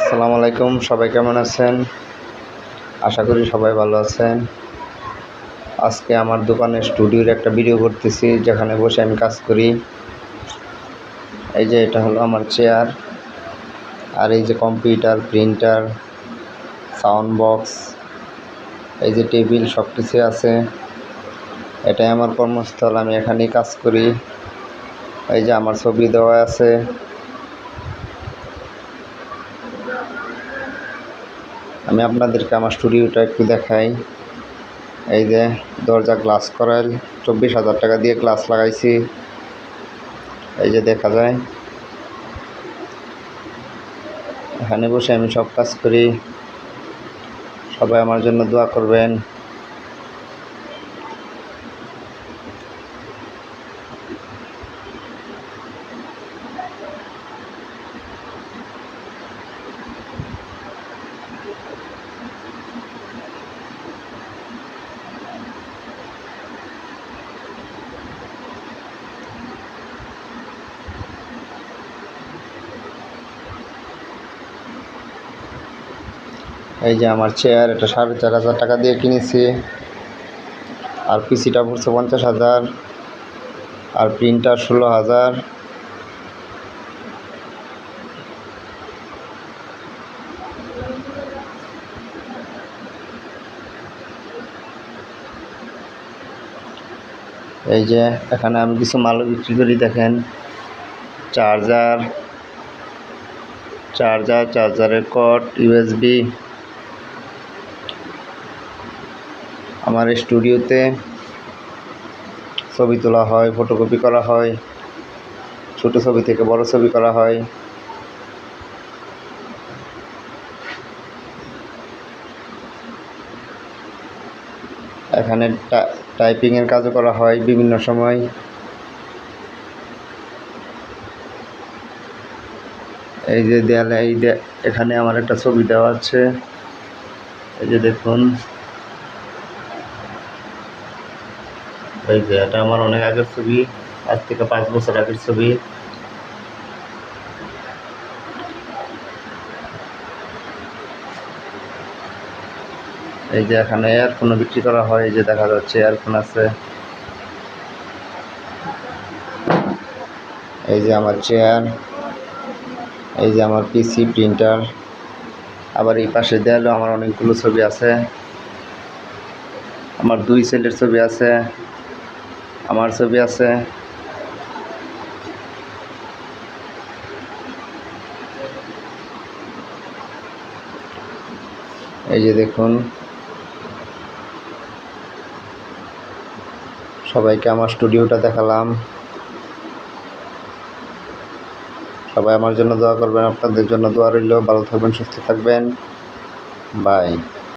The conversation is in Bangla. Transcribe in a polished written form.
আসসালামু আলাইকুম, সবাই কেমন আছেন? আশা করি সবাই ভালো আছেন। আজকে আমার দোকানের স্টুডিওর একটা ভিডিও করতেছি, যেখানে বসে আমি কাজ করি। এই যে এটা হলো আমার চেয়ার, আর এই যে কম্পিউটার, প্রিন্টার, সাউন্ড বক্স, এই যে টেবিল, সব কিছু আছে। এটাই আমার কর্মস্থল, আমি এখানেই কাজ করি। এই যে আমার ছবি দেওয়া আছে। আমি আপনাদেরকে আমার স্টুডিওটা একটু দেখাই। এই যে দরজা গ্লাস করাইল, 24,000 টাকা দিয়ে গ্লাস লাগাইছি। এই যে দেখা যায়, এখানে বসে আমি সব কাজ করি। সবাই আমার জন্য দোয়া করবেন। এই যে আমার চেয়ার, এটা 4,500 টাকা দিয়ে কিনেছি। আর পিসিটা পড়ছে 50,000, আর প্রিন্টার 16,000। এই যে এখানে আমি কিছু মালও বিক্রি করি, দেখেন। চার্জারের কর্ড, ইউএসবি। আমার স্টুডিওতে ছবি তোলা হয়, ফটোকপি করা হয়, ছোট ছবি থেকে বড় ছবি করা হয়। এখানে টাইপিংয়ের কাজও করা হয় বিভিন্ন সময়। এই যে দেয়ালে, এখানে আমার একটা ছবি দেওয়া আছে। এই যে দেখুন, এই যে এটা আমার অনেক আগের ছবি, আজ থেকে 5 বছর আগের ছবি। এই যে এখানে এয়ারফোনও বিক্রি করা হয়, এই যে দেখা যাচ্ছে এয়ারফোন আছে। এই যে আমার চেয়ার, এই যে আমার পিসি, প্রিন্টার। আবার এই পাশে দেয়ালেও আমার অনেকগুলো ছবি আছে। আমার 2 ছেলের ছবি আছে, আমার ছবি আছে। এই যে দেখুন, সবাইকে আমার স্টুডিওটা দেখালাম। সবাই আমার জন্য দোয়া করবেন, আপনাদের জন্য দোয়া রইল। ভালো থাকবেন, সুস্থ থাকবেন। বাই।